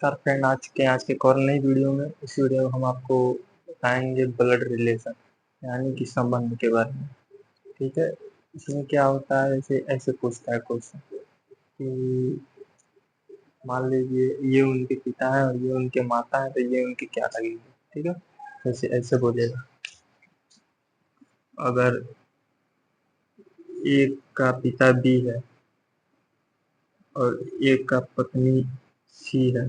नमस्कार फ्रेंड, आज के एक और नई वीडियो में। इस वीडियो में हम आपको बताएंगे ब्लड रिलेशन यानी कि संबंध के बारे में। ठीक है, इसमें क्या होता है, ऐसे ऐसे पूछता है क्वेश्चन कि मान लीजिए ये उनके पिता है और ये उनके माता है, तो ये उनकी क्या लगेगी। ठीक है, ऐसे ऐसे बोलेगा। अगर एक का पिता बी है और एक का पत्नी सी है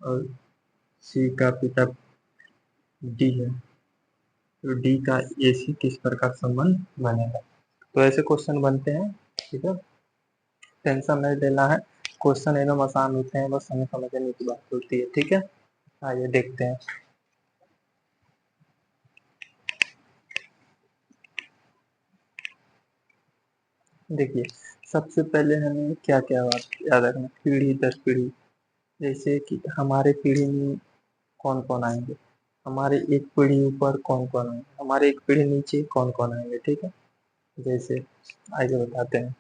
और सी का पिता डी है, तो डी का ए सी किस प्रकार संबंध बनेगा। तो ऐसे क्वेश्चन बनते हैं। ठीक है, टेंशन नहीं लेना है, क्वेश्चन एकदम आसान होते हैं, बस हमें समझने की बात होती है। ठीक है, आइए देखते हैं। देखिए, सबसे पहले हमें क्या क्या बात याद रखना, पीढ़ी दर पीढ़ी। जैसे कि हमारे पीढ़ी में कौन कौन आएंगे, हमारे एक पीढ़ी ऊपर कौन कौन आएंगे, हमारे एक पीढ़ी नीचे कौन कौन आएंगे। ठीक है, जैसे आइए बताते हैं।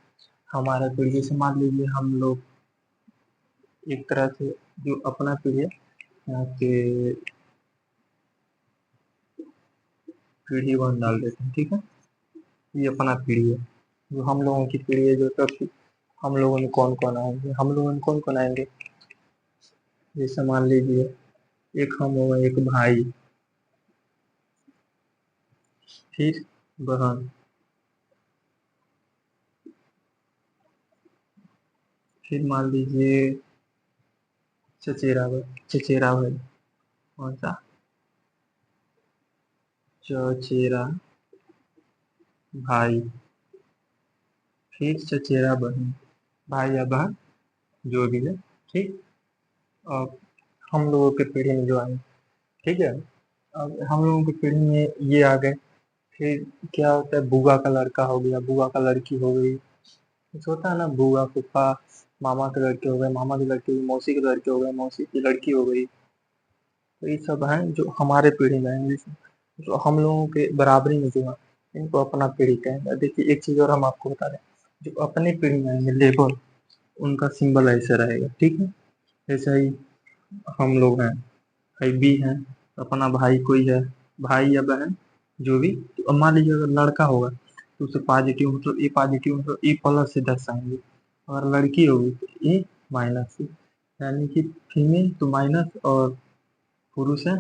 हमारा पीढ़ी से मान लीजिए हम लोग एक तरह से जो अपना पीढ़ी है, यहाँ के पीढ़ी वन डाल देते हैं। ठीक है, ये अपना पीढ़ी है, जो हम लोगों की पीढ़ी है, जो तब हम लोगों में कौन कौन आएंगे, हम लोगों में कौन कौन आएंगे। जैसे मान लीजिए एक हम हो गए, एक भाई, फिर बहन, फिर मान लीजिए चचेरा भाई, कौन सा, चचेरा भाई, फिर चचेरा बहन, भाई या बहन जो भी है। ठीक, अब हम लोगों के पीढ़ी में जो आए। ठीक है, अब हम लोगों की पीढ़ी में ये आ गए। फिर क्या होता है, बुआ का लड़का हो गया, बुआ का लड़की हो गई, कुछ होता है ना, बुआ फूफा, मामा के लड़के हो गए, मामा की लड़की हो गई, मौसी के लड़के हो गए, मौसी की लड़की हो गई। तो ये सब हैं जो हमारे पीढ़ी में हैं, जो हम लोगों के बराबरी में जो है, इनको अपना पीढ़ी कहेंगे। देखिए एक चीज़ और हम आपको बता दें, जो अपनी पीढ़ी में आएंगे लेबर, उनका सिंबल ऐसे रहेगा। ठीक है, जैसे ही हम लोग हैं, भाई बी हैं, अपना भाई कोई है, भाई या बहन जो भी, तो अब मान लीजिए अगर लड़का होगा तो उसे पॉजिटिव मतलब ए, पॉजिटिव मतलब ए प्लस से दर्शाएंगे। अगर लड़की होगी तो ए माइनस से, यानी कि फीमेल तो माइनस और पुरुष है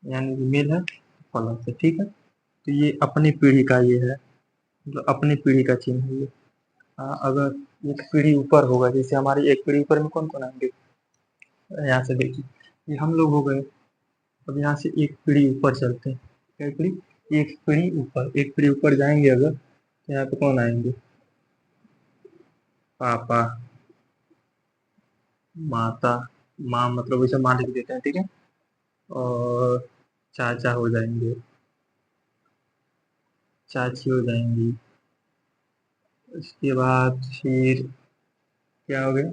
यानी कि मेल है प्लस से। ठीक है, तो ये अपनी पीढ़ी का ये है, मतलब अपनी पीढ़ी का चिन्ह है ये। हाँ, अगर एक पीढ़ी ऊपर होगा, जैसे हमारी एक पीढ़ी ऊपर में कौन कौन आएंगे, यहाँ से देखिए, ये हम लोग हो गए। अब यहाँ से एक पीढ़ी ऊपर चलते हैं, क्या पीढ़ी, एक पीढ़ी ऊपर, एक पीढ़ी ऊपर जाएंगे अगर, तो यहाँ पे कौन आएंगे, पापा, माता, माँ मतलब वैसे माँ लिख देते हैं। ठीक है, और चाचा हो जाएंगे, चाची हो जाएंगी, उसके बाद फिर क्या हो गया,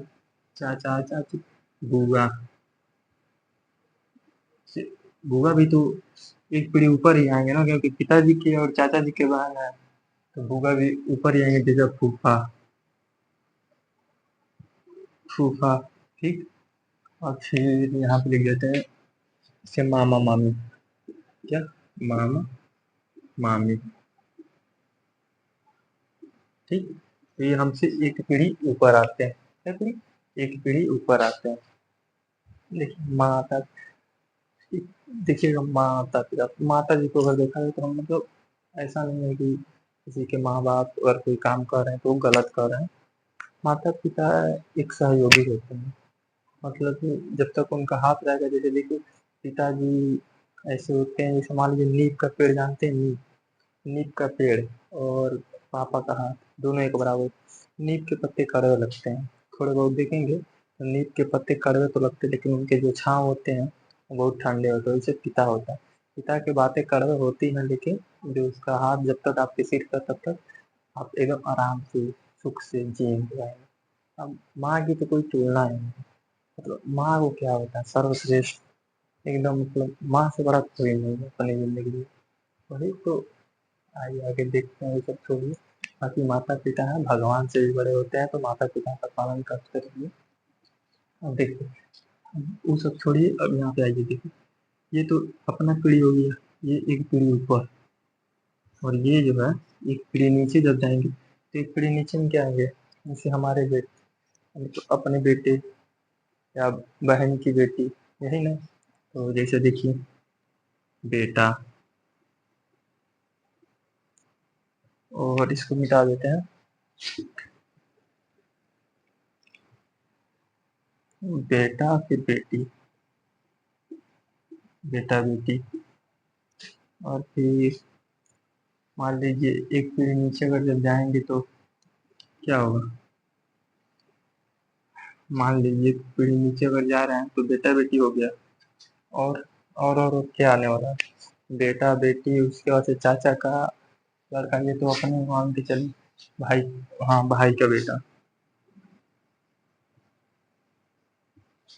चाचा चाची, बुआ, बुआ भी तो एक पीढ़ी ऊपर ही आएंगे ना, क्योंकि पिताजी के और चाचा जी के बहन है, तो बुआ भी ऊपर ही आएंगे। जैसे फूफा, फूफा। ठीक, और फिर यहाँ पे लिख देते हैं जैसे मामा मामी, क्या, मामा मामी। ठीक, तो ये हमसे एक पीढ़ी ऊपर आते हैं, क्या पीढ़ी, एक पीढ़ी ऊपर आते हैं। देखिए माता, देखिएगा माता पिता, माता जी को अगर देखा जाए तो हम मतलब ऐसा नहीं है कि किसी के माँ बाप अगर कोई काम कर रहे हैं तो वो गलत कर रहे हैं। माता पिता एक सहयोगी होते हैं, मतलब कि जब तक उनका हाथ रहेगा। जैसे देखिए पिताजी ऐसे होते हैं, जैसे मान लीजिए नीम का पेड़ जानते हैं, नीम, नीम का पेड़ और पापा का हाथ दोनों एक बराबर। नीम के पत्ते कड़वे लगते हैं, थोड़े बहुत देखेंगे तो नीम के पत्ते कड़वे तो लगते हैं, लेकिन उनके जो छांव होते हैं वो बहुत ठंडे होते हैं। वैसे पिता होता है, पिता की बातें कड़वे होती हैं, लेकिन जो उसका हाथ जब तक आपके सिर का, तब तक आप एकदम आराम से सुख से जी जाएंगे। अब माँ की तो कोई तुलना ही नहीं, मतलब माँ को क्या होता है, सर्वश्रेष्ठ एकदम, मतलब माँ से बड़ा कोई नहीं है अपनी जिंदगी में। वही तो, आइए आगे देखते हैं, ये सब छोड़िए। बाकी माता पिता है भगवान से भी बड़े होते हैं, तो माता पिता का पालन करते रहिए। अब देखिए वो सब छोड़िए, अब यहाँ पे आइए देखिए, ये तो अपना पीढ़ी हो गया, ये एक पीढ़ी ऊपर, और ये जो है एक पीढ़ी नीचे जब जाएंगे तो एक पीढ़ी नीचे में क्या आएंगे, जैसे हमारे बेटे, तो अपने बेटे या बहन की बेटी, यही ना। तो जैसे देखिए, बेटा, और इसको मिटा देते हैं, बेटा फिर बेटी, बेटा बेटी, और फिर मान लीजिए एक पीढ़ी नीचे अगर जब जाएंगे तो क्या होगा, मान लीजिए एक पीढ़ी नीचे अगर जा रहे हैं तो बेटा बेटी हो गया, और और क्या आने वाला है, बेटा बेटी, उसके बाद से चाचा का लड़का, ये तो अपने मान के चलिए भाई, हाँ भाई का बेटा,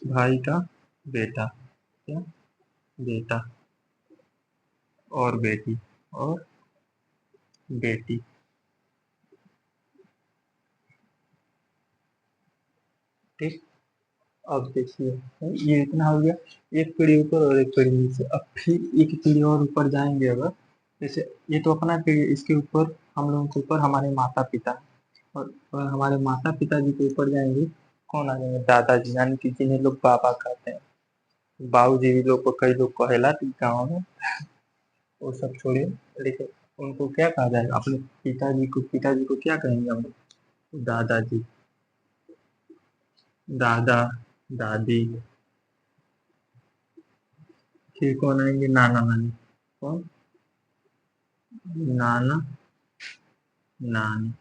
भाई का बेटा, क्या, बेटा, और बेटी, और बेटी, ठीक। अब देखिए, ये इतना हो गया, एक पीढ़ी ऊपर और एक पीढ़ी नीचे, अब फिर एक पीढ़ी और ऊपर जाएंगे अगर, जैसे ये तो अपना पीढ़ी, इसके ऊपर हम लोगों के ऊपर हमारे माता पिता, और हमारे माता पिता जी के ऊपर जाएंगे, कौन आ जाएंगे, दादाजी, यानी कि जिन्हें लोग बाबा कहते हैं, बाबू जी भी लोग को कई लोग कहलाते हैं गाँव में, वो सब छोड़िए, लेकिन उनको क्या कहा जाएगा, अपने पिताजी को क्या कहेंगे हम लोग, दादाजी, दादा, दादी, फिर कौन आएंगे, नाना नानी, कौन, नाना नानी,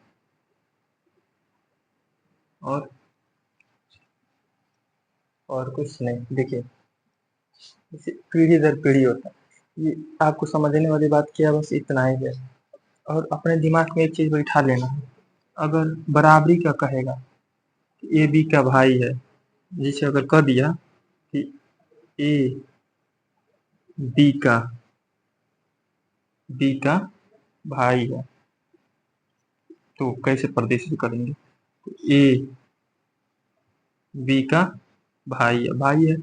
और कुछ नहीं। देखिए, इसे पीढ़ी दर पीढ़ी होता है, ये आपको समझने वाली बात क्या है, बस इतना ही है। और अपने दिमाग में एक चीज बैठा लेना है, अगर बराबरी का कहेगा कि ए बी का भाई है, जिसे अगर कह दिया कि ए बी का बी का भाई है, तो कैसे प्रदर्शित करेंगे, ए बी का भाई है,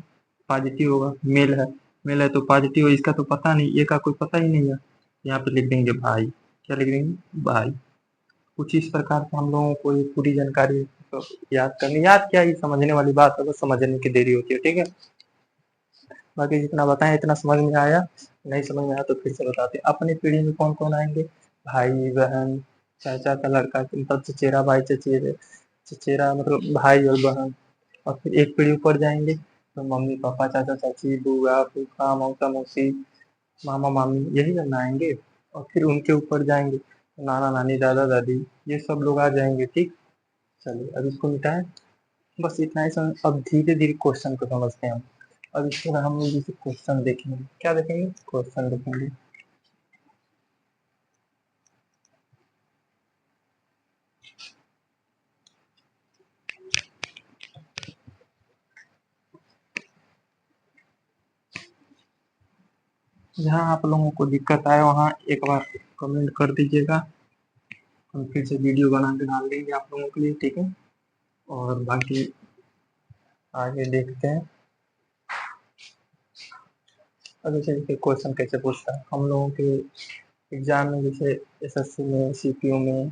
पॉजिटिव होगा, मेल है तो पॉजिटिव है, इसका तो पता नहीं, ए का कोई पता ही नहीं है, यहाँ पे लिख देंगे भाई, क्या लिख देंगे, भाई। कुछ इस प्रकार से हम लोगों को ये पूरी जानकारी तो याद करनी, याद क्या, ये समझने वाली बात है, बस समझने की देरी होती है, ठीक है। बाकी जितना बताएं इतना समझ में आया, नहीं समझ में आया तो फिर से बताते हैं। अपनी पीढ़ी में कौन कौन आएंगे, भाई बहन, चाचा का लड़का, मतलब चचेरा भाई, चचेरा मतलब भाई और बहन, और फिर एक पीढ़ी ऊपर जाएंगे तो मम्मी पापा, चाचा चाची, बुआ फूफा, मौसा मौसी, मामा मामी, यही सब आएंगे। और फिर उनके ऊपर जाएंगे तो नाना नानी, दादा दादी, ये सब लोग आ जाएंगे, ठीक। चलिए अब इसको मिटाएं, बस इतना ही समझ, अब धीरे धीरे क्वेश्चन को समझते हैं हम। अब इसके बाद हम लोग जैसे क्वेश्चन देखेंगे, क्या देखेंगे, क्वेश्चन देखेंगे। जहाँ आप लोगों को दिक्कत आए वहाँ एक बार कमेंट कर दीजिएगा, हम फिर से वीडियो बना के डाल देंगे आप लोगों के लिए, ठीक है। और बाकी आगे देखते हैं। अब जैसे क्वेश्चन कैसे पूछता है हम लोगों के एग्जाम में, जैसे एसएससी में, सीपीयू में,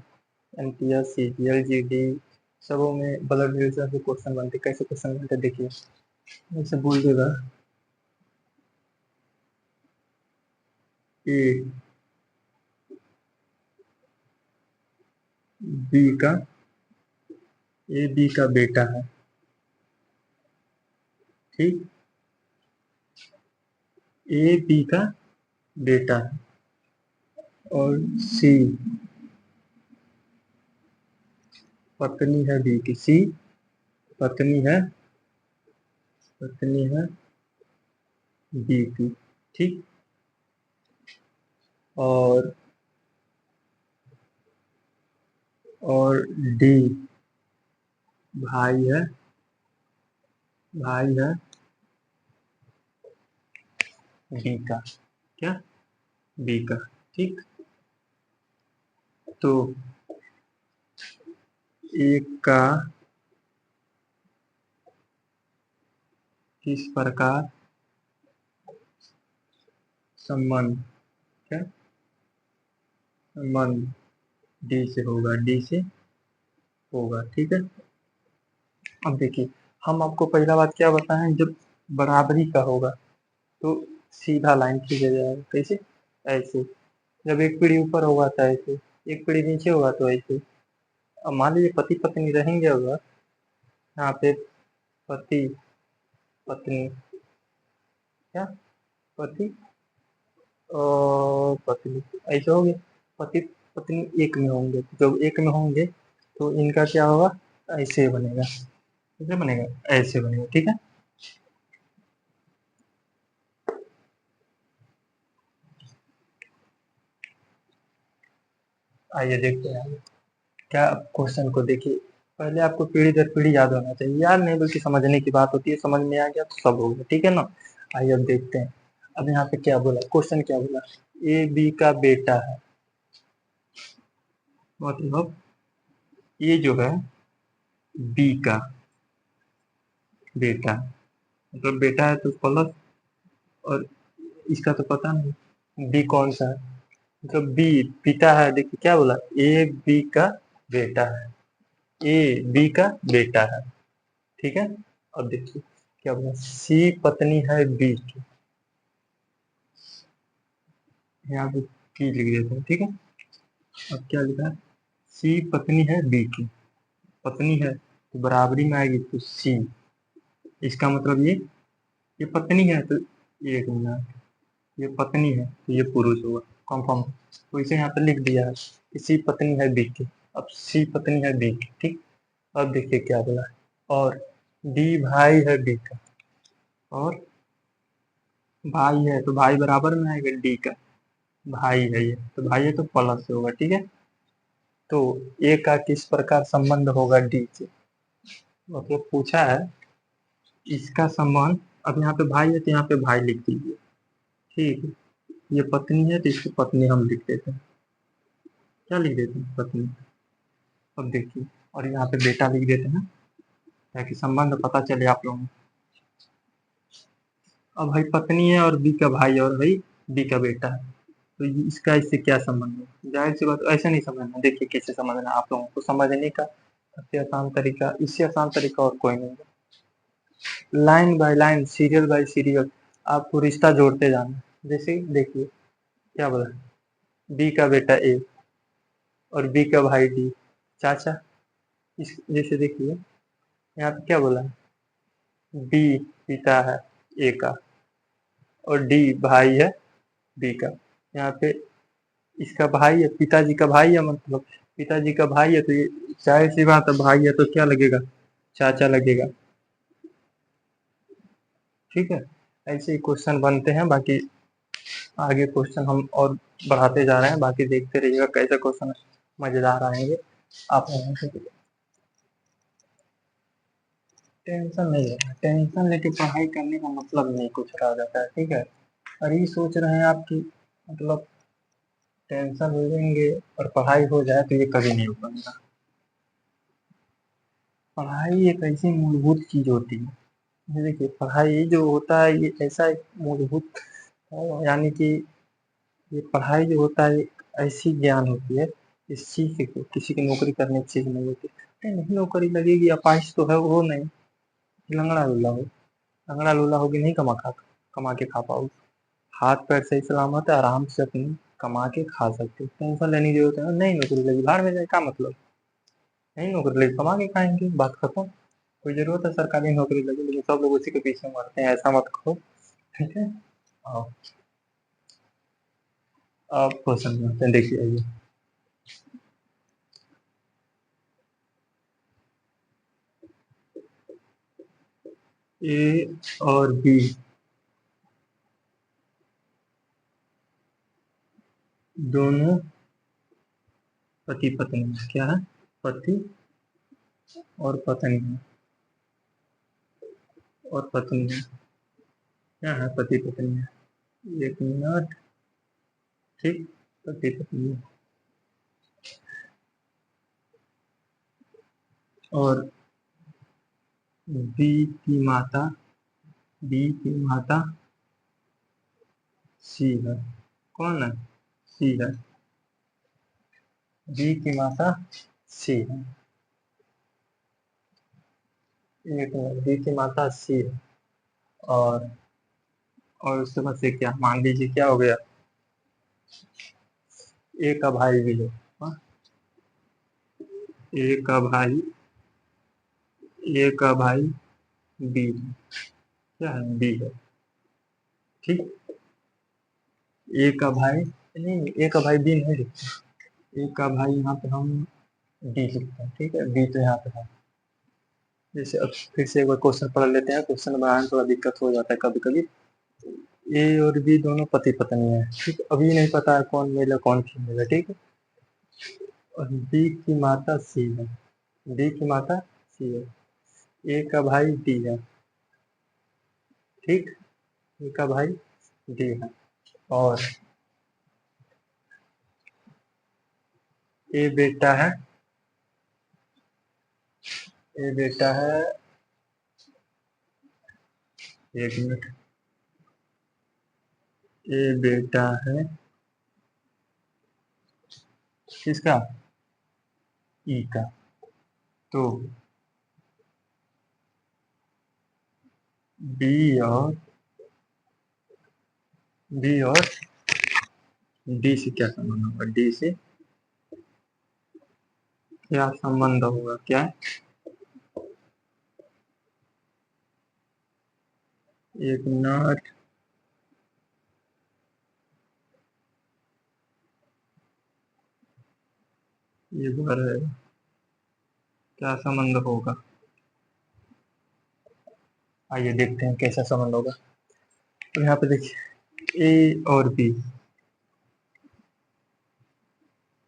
एनटीएस, सीजीएल, जीडी, सबों में ब्लड रिलेशन से क्वेश्चन बनते, कैसे क्वेश्चन बनते देखिए, जैसे बोल देगा ए बी का ए बी का बेटा है, ठीक, ए बी का बेटा है, और सी पत्नी है बी की, सी पत्नी है पत्नी है बी की, ठीक। और डी भाई है, भाई है बी का, क्या, बी का, ठीक। तो एक का किस प्रकार संबंध, क्या संबंध डी से होगा, डी से होगा, ठीक है। अब देखिए, हम आपको पहला बात क्या बताएं, जब बराबरी का होगा तो सीधा लाइन खींचा जाएगा, कैसे, ऐसे। जब एक पीढ़ी ऊपर होगा तो ऐसे, एक पीढ़ी नीचे होगा तो ऐसे। अब मान लीजिए पति पत्नी रहेंगे, होगा यहाँ पे पति पत्नी, क्या, पति और पत्नी, ऐसे हो गए। पति पत्नी एक में होंगे, जब एक में होंगे तो इनका क्या होगा, ऐसे बनेगा, कैसे बनेगा, ऐसे बनेगा, ठीक है। आइए देखते हैं आगे। क्या, क्वेश्चन को देखिए, पहले आपको पीढ़ी दर पीढ़ी याद होना चाहिए, याद नहीं बल्कि समझने की बात होती है, समझ में आ गया तो सब हो गया, ठीक है ना। आइए अब देखते हैं। अब यहाँ पे क्या बोला, क्वेश्चन क्या बोला, ए बी का बेटा है, मतलब ये जो है बी का बेटा, मतलब बेटा है तो प्लस, और इसका तो पता नहीं बी कौन सा है, मतलब बी पिता है। देखिए क्या बोला, ए बी का बेटा है, ए बी का बेटा है, ठीक है। अब देखिए क्या बोला, सी पत्नी है बी की, यहाँ पे की लिख देते हैं, ठीक है। अब क्या लिखा है, सी पत्नी है बी की, पत्नी है तो बराबरी में आएगी तो सी, इसका मतलब ये पत्नी है तो ये एक मिनट, ये पत्नी है तो ये पुरुष होगा, कंफर्म। तो इसे यहाँ पे लिख दिया है कि सी पत्नी है बी की। अब सी पत्नी है बी की, ठीक। अब देखिए क्या बोला है, और डी भाई है बी का, और भाई है तो भाई बराबर में आएगा डी का, भाई है ये तो भाई है तो प्लस से होगा, ठीक है। तो ए का किस प्रकार संबंध होगा डी से, मतलब पूछा है इसका संबंध। अब यहाँ पे भाई है तो यहाँ पे भाई लिख दीजिए, ठीक है। ये पत्नी है तो इसकी पत्नी हम लिख देते हैं, क्या लिख देते हैं, पत्नी। अब देखिए, और यहाँ पे बेटा लिख देते हैं ताकि संबंध पता चले आप लोगों को। अब भाई पत्नी है और बी का भाई और भाई बी का बेटा है, तो इसका इससे क्या संबंध है, जाहिर सी बात ऐसे नहीं समझना। देखिए कैसे समझना, आप लोगों को समझने का सबसे आसान तरीका, इससे आसान तरीका और कोई नहीं है। Line by line, serial bye serial आपको रिश्ता जोड़ते जाना है। जैसे देखिए क्या बोला, बी का बेटा ए और बी का भाई डी, चाचा। इस जैसे देखिए यहाँ पे क्या बोला, बी पिता है ए का और डी भाई है बी का। यहाँ पे इसका भाई है, पिताजी का भाई है, मतलब पिताजी का भाई है तो ये जाहिर सी बात है, भाई है तो क्या लगेगा, चाचा लगेगा, ठीक है। ऐसे ही क्वेश्चन बनते हैं, बाकी आगे क्वेश्चन हम और बढ़ाते जा रहे हैं, बाकी देखते रहिएगा कैसे क्वेश्चन मजेदार आएंगे आप लोगों से। टेंशन नहीं है, टेंशन लेके पढ़ाई करने का मतलब नहीं कुछ रह जाता है, ठीक है। और ये सोच रहे हैं आप कि मतलब टेंशन लेंगे और पढ़ाई हो जाए तो ये कभी नहीं हो पाएगा। पढ़ाई एक ऐसी मूलभूत चीज होती है, ये देखिए पढ़ाई जो होता है ये ऐसा एक मूलभूत, यानी कि ये पढ़ाई जो होता है एक ऐसी ज्ञान होती है, इस सीख के किसी की नौकरी करने की चीज नहीं होती। अरे नहीं नौकरी लगेगी, अपाहिज तो है वो नहीं, लंगड़ा लूला हो, लंगड़ा लूला होगी नहीं कमा के खा पाओगे। हाथ पैर सही सलामत है, आराम से अपनी कमा के खा सकते हो, टेंशन लेने की जरूरत है नहीं, नौकरी लगी बाहर में जाए क्या मतलब, नहीं नौकरी लगी कमा के खाएंगे, बात खत्म। कोई जरूरत है सरकारी नौकरी लगी, लेकिन सब लोग उसी के पीछे मरते हैं, ऐसा मत कहो, ठीक है। हाँ, आप क्वेश्चन करते हैं, देखिए आइए। ए और बी दोनों पति पत्नी हैं। क्या है, पति और पत्नी है, और पत्नी है, क्या है, पति पत्नी है, एक मिनट, ठीक, पति पत्नी है। और बी की माता बी की माता सी है। कौन है? सी है। बी की माता सी है। एक मिनट, बी की माता सी है। और उसके बाद से क्या मान लीजिए क्या हो गया, ए का भाई भी है। हाँ? ए का भाई, ए का भाई बी है। क्या है? बी है। ठीक। ए का भाई नहीं, ए का भाई बी नहीं लिखते। ए का भाई यहाँ पे हम डी लिखते हैं। ठीक है, बी तो यहाँ पे है। जैसे अब फिर से एक बार क्वेश्चन पढ़ लेते हैं। क्वेश्चन बनाने में थोड़ा दिक्कत हो जाता है कभी कभी। ए और बी दोनों पति पत्नी है। ठीक है, अभी नहीं पता है कौन मेल है कौन फीमेल है। ठीक है, और बी की माता सी है। डी की माता सी है। ए का भाई डी है। ठीक। ए का भाई डी है। और ए बेटा है। ए बेटा है। एक मिनट। ए बेटा है किसका? ई का। तो बी और बी और डी से क्या संबंध होगा? डी से क्या संबंध होगा? क्या? एक मिनट। ये बार है, क्या संबंध होगा? आइए देखते हैं कैसा संबंध होगा। तो यहाँ पे देखिए, ए और बी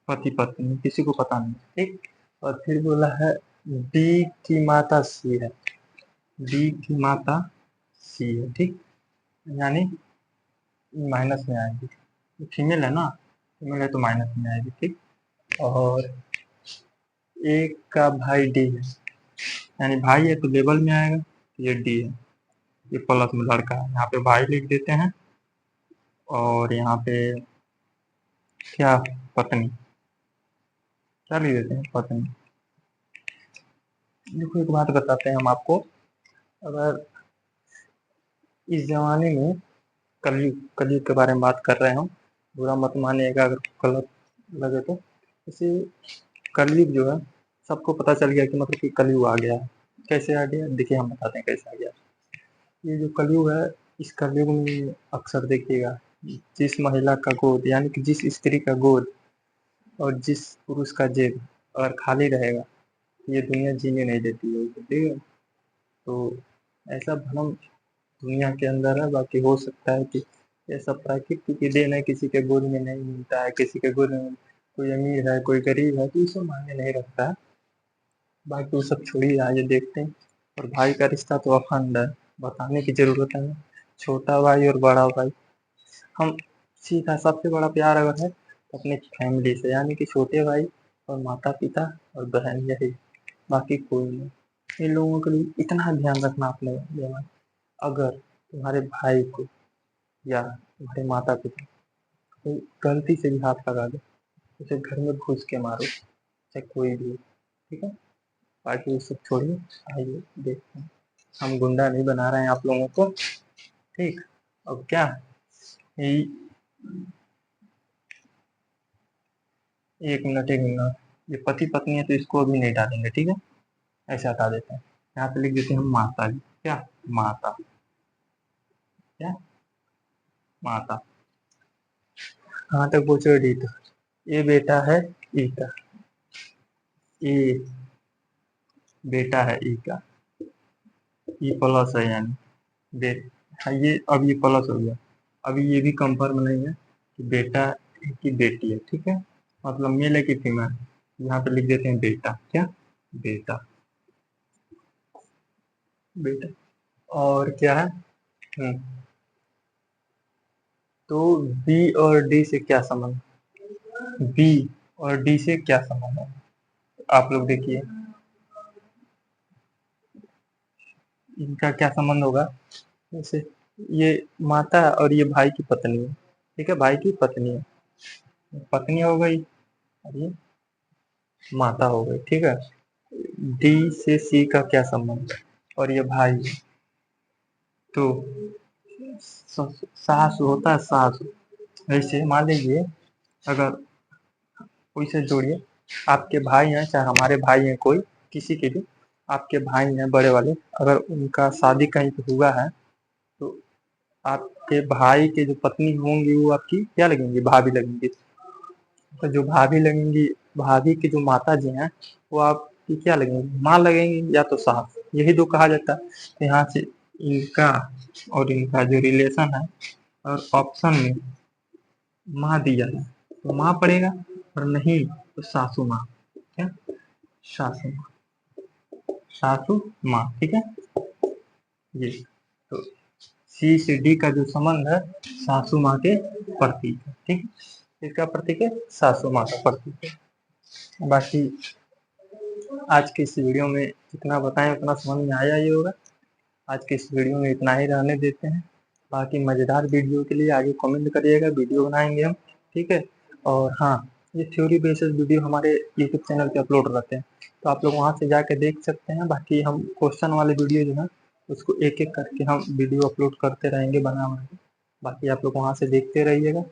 पति पत्नी, किसी को पता नहीं। ठीक। और फिर बोला है बी की माता सी है। बी की माता सी है। ठीक। यानी माइनस में आएगी। फीमेल है ना, फीमेल है तो माइनस में आएगी। ठीक। और एक का भाई डी है, यानी भाई है तो लेवल में आएगा, तो ये डी है। ये प्लस में लड़का है, यहाँ पे भाई लिख देते हैं। और यहाँ पे क्या? पत्नी। क्या लिख देते हैं? पत्नी। देखो एक बात बताते हैं हम आपको। अगर इस जमाने में कलयुग, कलयुग के बारे में बात कर रहे हैं हम, बुरा मत मानिएगा अगर गलत लगे तो। जैसे कलयुग जो है, सबको पता चल गया कि मतलब कि कलयुग आ गया है। कैसे आ गया देखिए, हम बताते हैं कैसे आ गया। ये जो कलयुग है, इस कलयुग में अक्सर देखिएगा, जिस महिला का गोद, यानी कि जिस स्त्री का गोद और जिस पुरुष का जेब अगर खाली रहेगा, ये दुनिया जीने नहीं देती है। ठीक है, तो ऐसा भ्रम दुनिया के अंदर है। बाकी हो सकता है कि ये सब प्रकृति की देन है, किसी के गोद में नहीं मिलता है, किसी के गोद में कोई अमीर है कोई गरीब है, तो ये सब मायने नहीं रखता है। बाकी वो सब छोड़िए, आइए देखते हैं। और भाई का रिश्ता तो अखंड है, बताने की जरूरत है। छोटा भाई और बड़ा भाई, हम सीधा सबसे बड़ा प्यार अगर है तो अपनी फैमिली से, यानी कि छोटे भाई और माता पिता और बहन, यही। बाकी कोई नहीं। इन लोगों के लिए इतना ध्यान रखना अपने लेना, अगर तुम्हारे भाई को या तुम्हारे माता पिता कोई गलती से भी हाथ लगा दे, उसे घर में घुस के मारो, चाहे कोई भी हो। ठीक है, बाकी वो सब छोड़िए, आइए देखते हैं। हम गुंडा नहीं बना रहे हैं आप लोगों को। ठीक। अब क्या, ये एक मिनट, एक मिनट। ये पति पत्नी है तो इसको अभी नहीं डालेंगे। ठीक है, ऐसे हटा देते हैं। यहाँ पे लिख देते हैं माता जी। क्या? माता। क्या? माता। कहाँ तक पूछो? डी तक। ये बेटा है ई का। ये बेटा है ई का। ई प्लस है, यानी बे हाँ, ये अब ये प्लस हो गया। अभी ये भी कंफर्म नहीं है कि बेटा की बेटी है। ठीक है, मतलब मेल है कि फीमेल। यहाँ पे लिख देते हैं बेटा। क्या? बेटा। बेटा। और क्या है? तो बी और डी से क्या संबंध? बी और डी से क्या संबंध है? आप लोग देखिए, इनका क्या संबंध होगा? जैसे ये माता है और ये भाई की पत्नी है, ठीक है, भाई की पत्नी है, पत्नी हो गई और ये माता हो गई, ठीक है। डी से सी का क्या संबंध है, और ये भाई है, तो सास होता है सास। वैसे मान लीजिए अगर कोई से जोड़िए, आपके भाई हैं चाहे हमारे भाई हैं, कोई किसी के भी आपके भाई हैं बड़े वाले, अगर उनका शादी कहीं पे हुआ है तो आपके भाई के जो पत्नी होंगी वो आपकी क्या लगेंगी, भाभी लगेंगी। तो जो भाभी लगेंगी, भाभी की जो माता जी हैं वो आपकी क्या लगेंगी, माँ लगेंगी या तो सास, यही तो कहा जाता है। तो यहाँ से इनका और इनका जो रिलेशन है, और ऑप्शन में माँ दिया है तो माँ पड़ेगा, और नहीं तो सासू माँ, क्या, सासू माँ, सासू माँ, ठीक है। ये तो सी से डी का जो संबंध है सासू माँ के प्रतीक है, ठीक है, इसका प्रतीक है सासू माँ का प्रतीक है। बाकी आज के इस वीडियो में जितना बताएं उतना समझ में आया ही होगा। आज के इस वीडियो में इतना ही रहने देते हैं। बाकी मज़ेदार वीडियो के लिए आगे कमेंट करिएगा, वीडियो बनाएंगे हम, ठीक है। और हाँ, ये थ्योरी बेस्ड वीडियो हमारे यूट्यूब चैनल पे अपलोड रहते हैं, तो आप लोग वहाँ से जाके देख सकते हैं। बाकी हम क्वेश्चन वाले वीडियो जो है उसको एक एक करके हम वीडियो अपलोड करते रहेंगे बना बना के। बाकी आप लोग वहाँ से देखते रहिएगा।